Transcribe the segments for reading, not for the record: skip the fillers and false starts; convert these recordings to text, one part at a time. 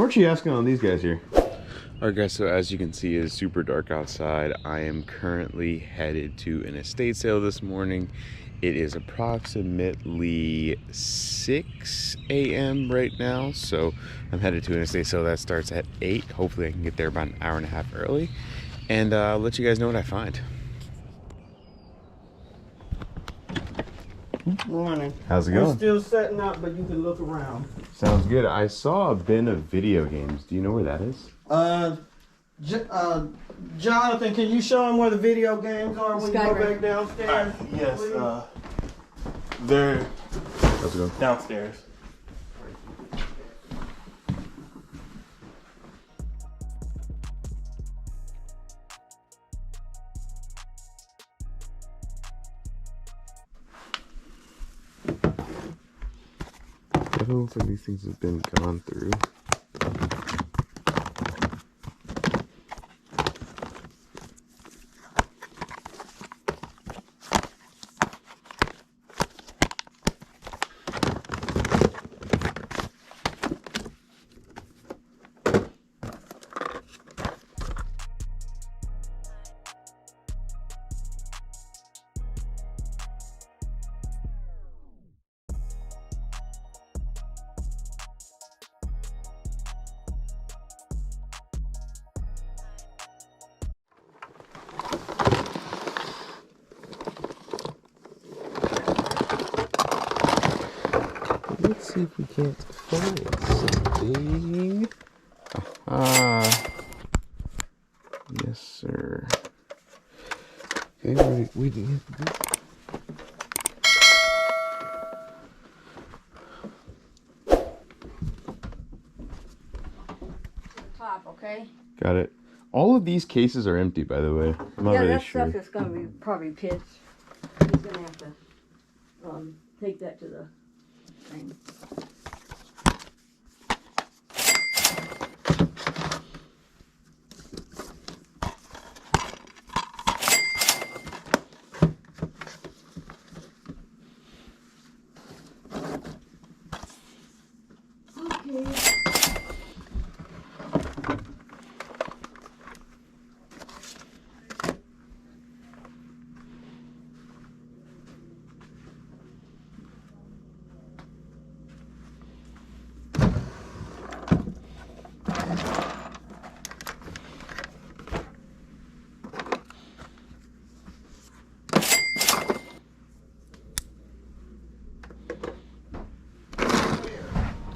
much are you asking on these guys here? Alright guys, so as you can see, it's super dark outside. I am currently headed to an estate sale this morning. It is approximately 6 a.m. right now, so I'm headed to an estate sale that starts at 8. Hopefully I can get there about an hour and a half early, and I'll let you guys know what I find. Morning. How's it going? I'm still setting up, but you can look around. Sounds good. I saw a bin of video games. Do you know where that is? Jonathan, can you show him where the video games are when you go back downstairs? Yes, they're How's it going? downstairs. I don't think these things have been gone through. Let's see if we can't find something. Yes, sir. Okay, we didn't have to do. Top, okay? Got it. All of these cases are empty, by the way. I'm not really that sure. stuff is gonna be probably pitched. He's gonna have to take that to the thing.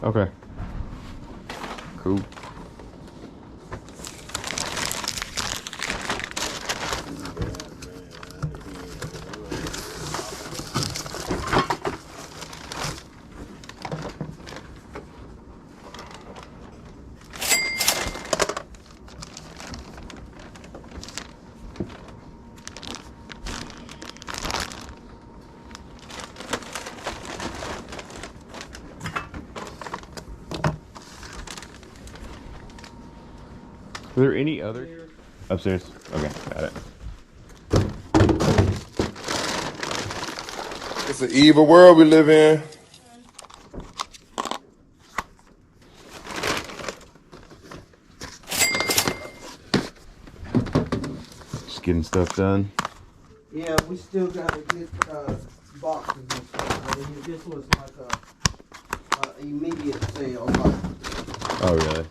Okay. Cool. Are there any other? Upstairs. Okay, got it. It's an evil world we live in. Just getting stuff done. Yeah, we still gotta get boxes and stuff. I mean, this was like a immediate sale. Oh, really?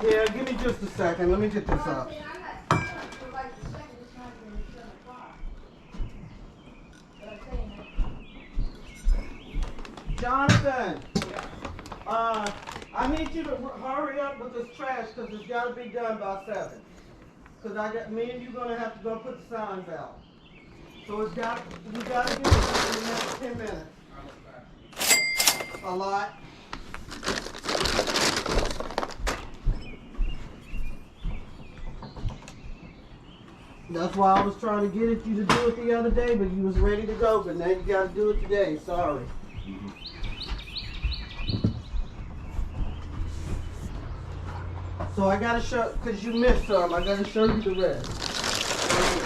Yeah, give me just a second. Let me get this up. Jonathan, I need you to hurry up with this trash because it's got to be done by 7. Because me and you gonna have to go put the signs out. So we got to do it in the next 10 minutes. A lot. That's why I was trying to get at you to do it the other day, but you was ready to go, but now you gotta do it today, sorry. So I gotta show, cause you missed some, I gotta show you the rest.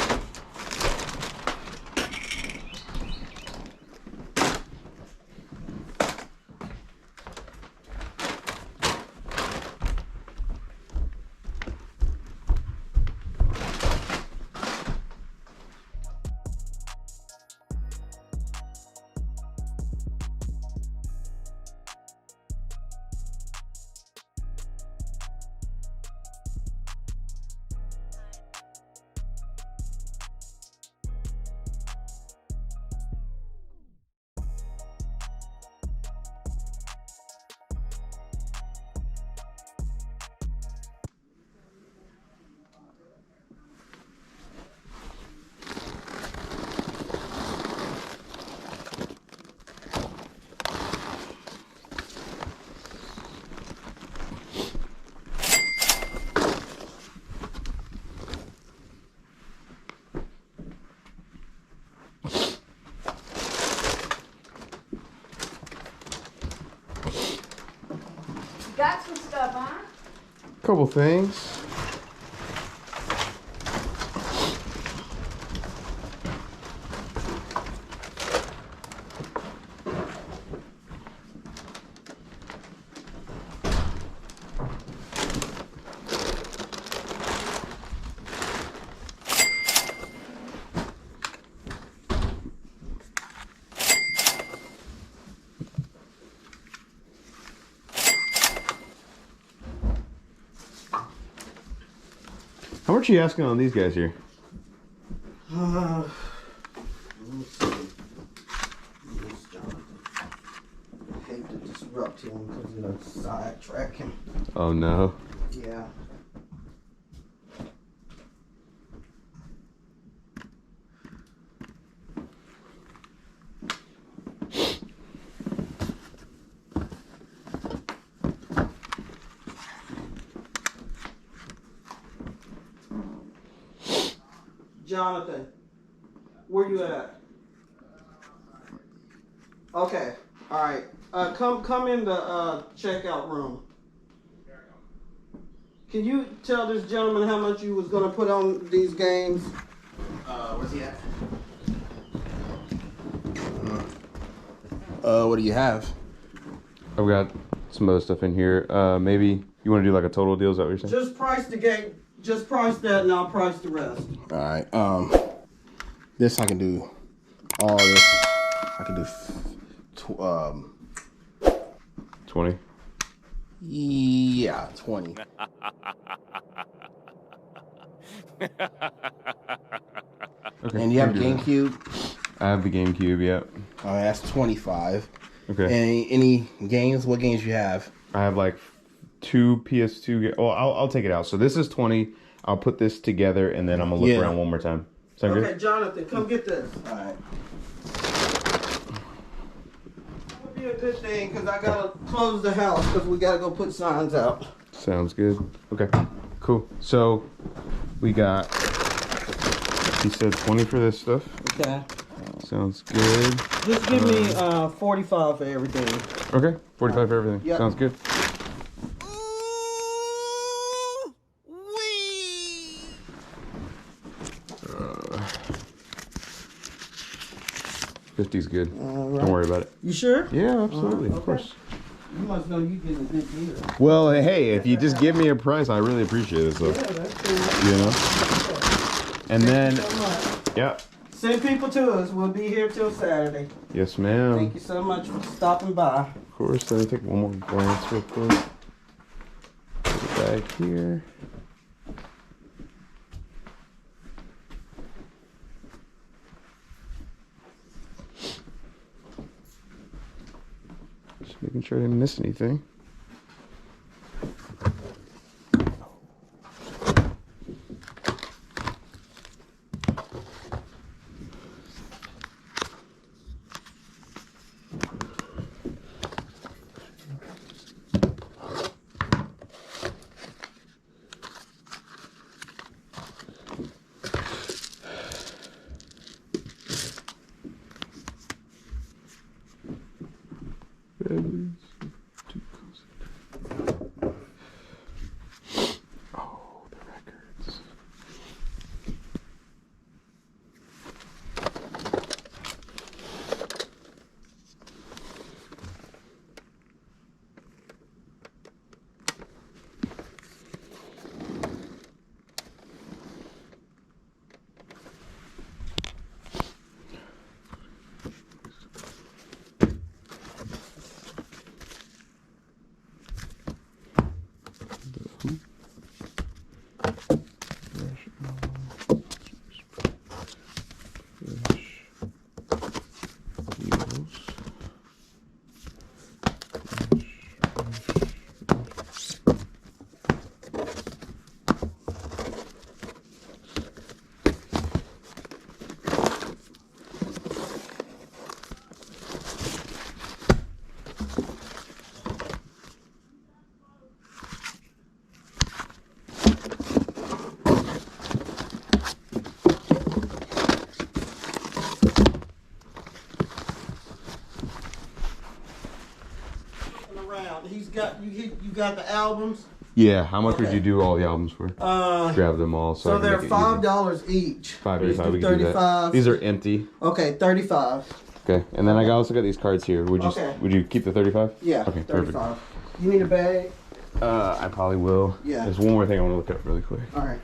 Got some stuff, huh? Couple things. How much are you asking on these guys here? Let me see. Miss Jonathan. I hate to disrupt him because it'll sidetrack him. Oh no. Yeah. Jonathan, where you at? Okay, all right. Come in the checkout room. Can you tell this gentleman how much you was gonna put on these games? Where's he at? What do you have? I've got some other stuff in here. Maybe you want to do like a total deal? Is that what you're saying? Just price the game. Just price that, and I'll price the rest. All right. This I can do. All this I can do. 20. Yeah, 20. Okay. And you have a we can do that. GameCube. I have the GameCube. Yep. All right, that's 25. Okay. And any games? What games you have? I have like 2 PS2. Oh, I'll take it out. So this is 20. I'll put this together and then I'm gonna look around one more time. Sound Okay, good? Jonathan, come get this. All right. Would be a good thing because I gotta close the house because we gotta go put signs out. Sounds good. Okay. Cool. So we got. He said 20 for this stuff. Okay. Sounds good. Just give me 45 for everything. Okay. 45 for everything. Yep. Sounds good. Uh, 50's good. All right. Don't worry about it. You sure? Yeah, absolutely. Okay. Of course. You must know you getting a good deal. Well, hey, if you just give me a price, I really appreciate it. So, Yeah, that's cool. you know. And then, Thank you so much. yeah. Send people to us. We'll be here till Saturday. Yes, ma'am. Thank you so much for stopping by. Of course. Let me take one more glance real quick. Put it back here. Just making sure I didn't miss anything. please. Too close. Oh, the records. He's got you got the albums. Yeah, how much would you do all the albums for? Grab them all. So they're $5 each. $5.85. We can do that. These are empty. Okay, 35. Okay, and then I also got these cards here. Would you keep the 35? Yeah. Okay, 35. perfect. You need a bag? I probably will. Yeah. There's one more thing I want to look up really quick. All right.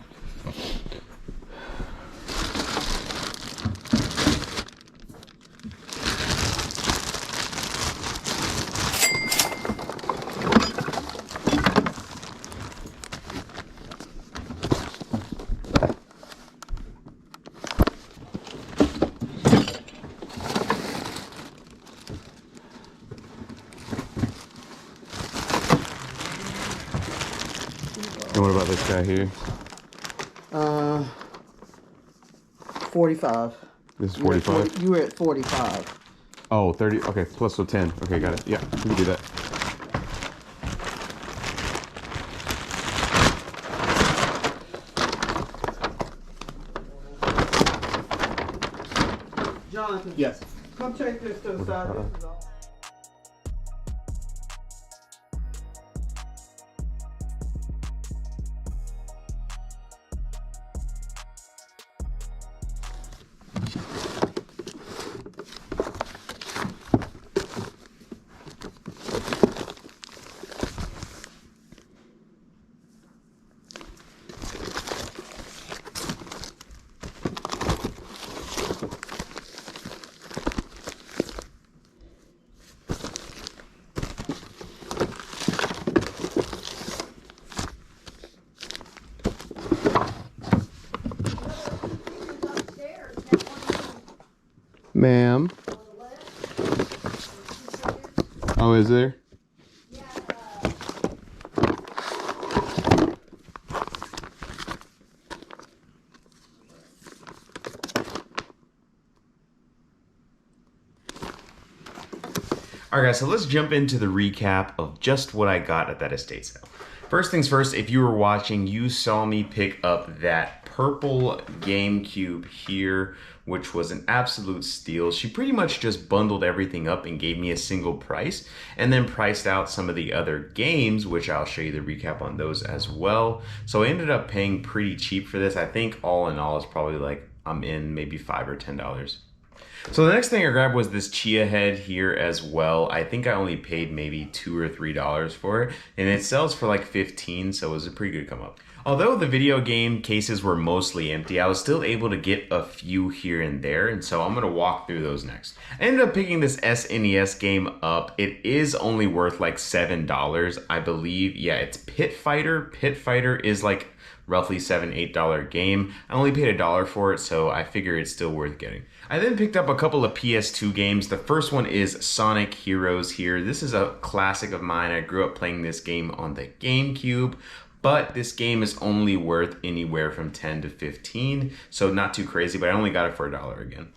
And what about this guy here? 45. This is 45? You were at 45. Oh, 30. Okay, plus so 10. Okay, got it. Yeah, we can do that. Jonathan. Yes. Come take this to the side. This is all. Ma'am. Oh, is there? Alright guys, so let's jump into the recap of just what I got at that estate sale. First things first, if you were watching, you saw me pick up that purple GameCube here, which was an absolute steal. She pretty much just bundled everything up and gave me a single price, and then priced out some of the other games, which I'll show you the recap on those as well. So I ended up paying pretty cheap for this. I think all in all, it's probably like I'm in maybe $5 or $10. So the next thing I grabbed was this chia head here as well. I think I only paid maybe $2 or $3 for it, and it sells for like 15, so it was a pretty good come up. Although the video game cases were mostly empty, I was still able to get a few here and there, and so I'm gonna walk through those next. I ended up picking this SNES game up. It is only worth like $7, I believe. Yeah, it's Pit Fighter. Pit Fighter is like roughly $7, $8 game. I only paid $1 for it, so I figure it's still worth getting. I then picked up a couple of PS2 games. The first one is Sonic Heroes here. This is a classic of mine. I grew up playing this game on the GameCube, but this game is only worth anywhere from 10 to 15, so not too crazy, but I only got it for $1 again.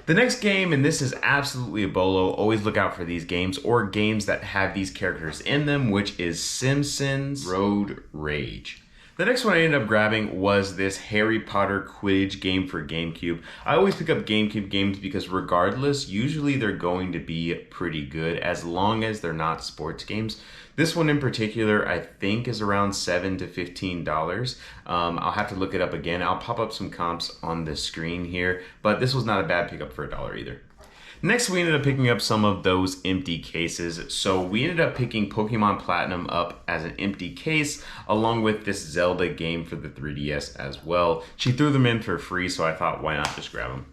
The next game, and this is absolutely a bolo, always look out for these games, or games that have these characters in them, which is Simpsons Road Rage. The next one I ended up grabbing was this Harry Potter Quidditch game for GameCube. I always pick up GameCube games because regardless, usually they're going to be pretty good as long as they're not sports games. This one in particular, I think is around $7 to $15. I'll have to look it up again. I'll pop up some comps on the screen here, but this was not a bad pickup for $1 either. Next, we ended up picking up some of those empty cases. So we ended up picking Pokemon Platinum up as an empty case, along with this Zelda game for the 3DS as well. She threw them in for free, so I thought, why not just grab them?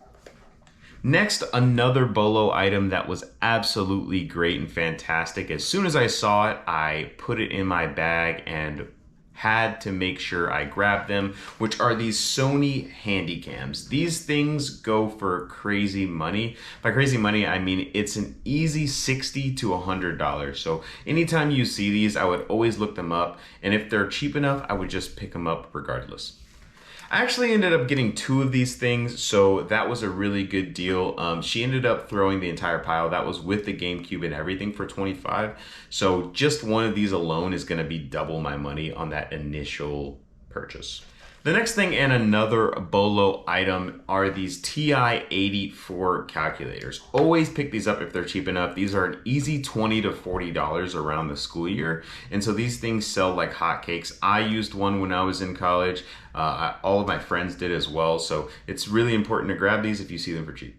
Next, another Bolo item that was absolutely great and fantastic. As soon as I saw it, I put it in my bag and had to make sure I grabbed them, which are these Sony Handycams. These things go for crazy money. By crazy money, I mean it's an easy $60 to $100. So anytime you see these, I would always look them up, and if they're cheap enough, I would just pick them up regardless. I actually ended up getting 2 of these things, so that was a really good deal. She ended up throwing the entire pile. That was with the GameCube and everything for $25. So just one of these alone is gonna be double my money on that initial purchase. The next thing and another Bolo item are these TI-84 calculators. Always pick these up if they're cheap enough. These are an easy $20 to $40 around the school year. And so these things sell like hotcakes. I used one when I was in college. All of my friends did as well. So it's really important to grab these if you see them for cheap.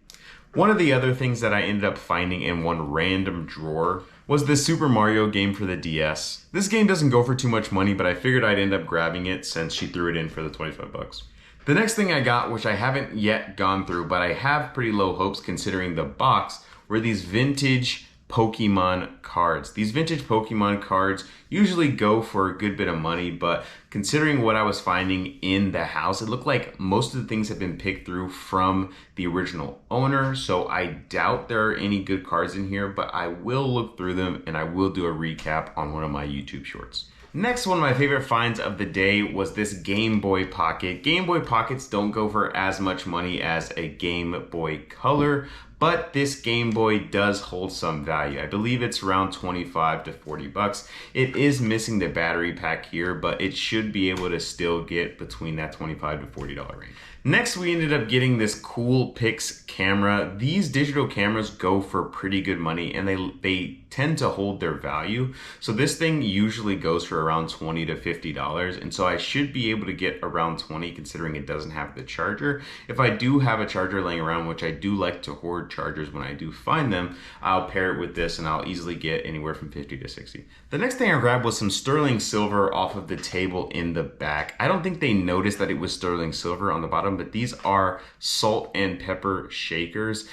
One of the other things that I ended up finding in one random drawer was the Super Mario game for the DS. This game doesn't go for too much money, but I figured I'd end up grabbing it since she threw it in for the 25 bucks. The next thing I got, which I haven't yet gone through, but I have pretty low hopes considering the box, were these vintage Pokemon cards. These vintage Pokemon cards usually go for a good bit of money, but considering what I was finding in the house, it looked like most of the things have been picked through from the original owner, so I doubt there are any good cards in here, but I will look through them and I will do a recap on one of my YouTube shorts. Next, one of my favorite finds of the day was this Game Boy Pocket. Game Boy Pockets don't go for as much money as a Game Boy Color, but this Game Boy does hold some value. I believe it's around 25 to 40 bucks. It is missing the battery pack here, but it should be able to still get between that $25 to $40 range. Next, we ended up getting this Coolpix camera. These digital cameras go for pretty good money and they tend to hold their value. So this thing usually goes for around $20 to $50. And so I should be able to get around 20 considering it doesn't have the charger. If I do have a charger laying around, which I do like to hoard chargers when I do find them, I'll pair it with this and I'll easily get anywhere from 50 to 60. The next thing I grabbed was some sterling silver off of the table in the back. I don't think they noticed that it was sterling silver on the bottom, but these are salt and pepper shakers.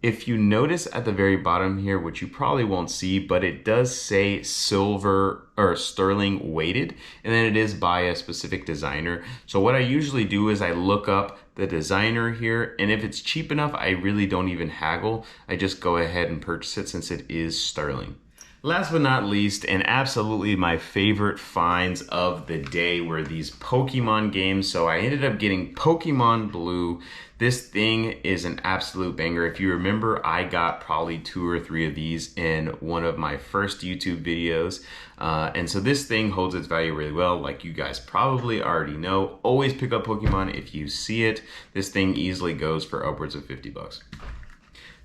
If you notice at the very bottom here, which you probably won't see, but it does say silver or sterling weighted, and then it is by a specific designer. So what I usually do is I look up the designer here, and if it's cheap enough, I really don't even haggle. I just go ahead and purchase it since it is sterling. Last but not least, and absolutely my favorite finds of the day were these Pokemon games. So I ended up getting Pokemon Blue. This thing is an absolute banger. If you remember, I got probably 2 or 3 of these in one of my first YouTube videos. And so this thing holds its value really well, like you guys probably already know. Always pick up Pokemon if you see it. This thing easily goes for upwards of 50 bucks.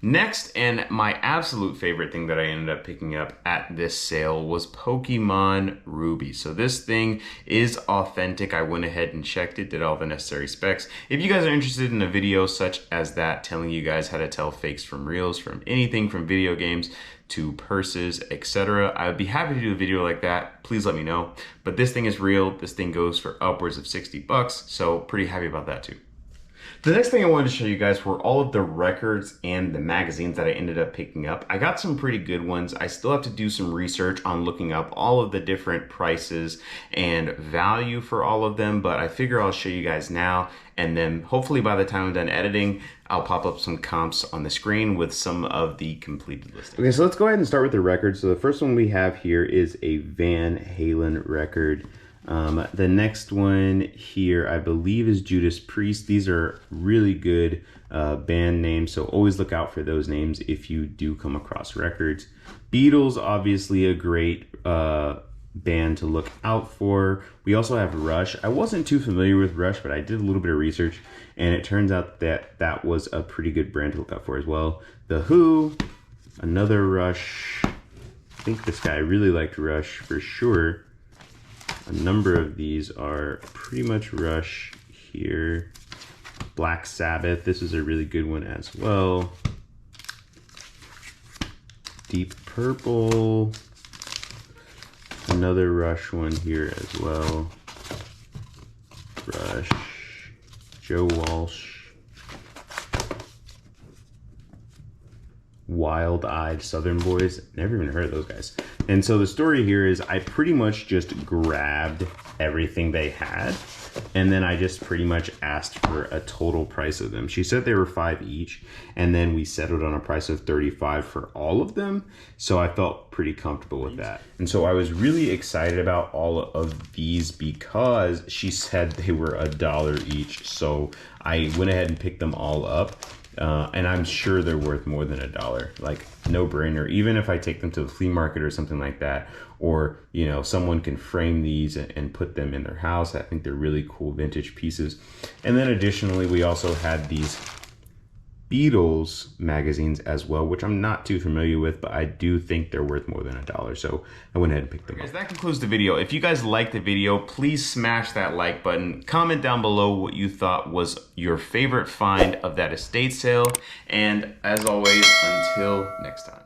Next, and my absolute favorite thing that I ended up picking up at this sale was Pokemon Ruby. So this thing is authentic. I went ahead and checked it, did all the necessary specs. If you guys are interested in a video such as that, telling you guys how to tell fakes from reals, from anything from video games to purses, etc., I would be happy to do a video like that. Please let me know. But this thing is real. This thing goes for upwards of 60 bucks. So pretty happy about that too. The next thing I wanted to show you guys were all of the records and the magazines that I ended up picking up. I got some pretty good ones. I still have to do some research on looking up all of the different prices and value for all of them, but I figure I'll show you guys now, and then hopefully by the time I'm done editing, I'll pop up some comps on the screen with some of the completed listings. Okay, so let's go ahead and start with the records. So the first one we have here is a Van Halen record. The next one here, I believe, is Judas Priest. These are really good band names, so always look out for those names if you do come across records. Beatles, obviously a great band to look out for. We also have Rush. I wasn't too familiar with Rush, but I did a little bit of research, and it turns out that that was a pretty good brand to look out for as well. The Who, another Rush. I think this guy really liked Rush for sure. A number of these are pretty much Rush here. Black Sabbath, this is a really good one as well. Deep Purple, another Rush one here as well. Rush, Joe Walsh, Wild-Eyed Southern Boys, never even heard of those guys. And so the story here is I pretty much just grabbed everything they had, and then I just pretty much asked for a total price of them. She said they were $5 each, and then we settled on a price of $35 for all of them. So I felt pretty comfortable with that. And so I was really excited about all of these because she said they were $1 each. So I went ahead and picked them all up. And I'm sure they're worth more than $1, like no brainer. Even if I take them to the flea market or something like that, or, you know, someone can frame these and put them in their house. I think they're really cool vintage pieces. And then additionally, we also had these Beatles magazines as well, which I'm not too familiar with, but I do think they're worth more than $1. So I went ahead and picked them up. That concludes the video. If you guys liked the video, please smash that like button. Comment down below what you thought was your favorite find of that estate sale. And as always, until next time.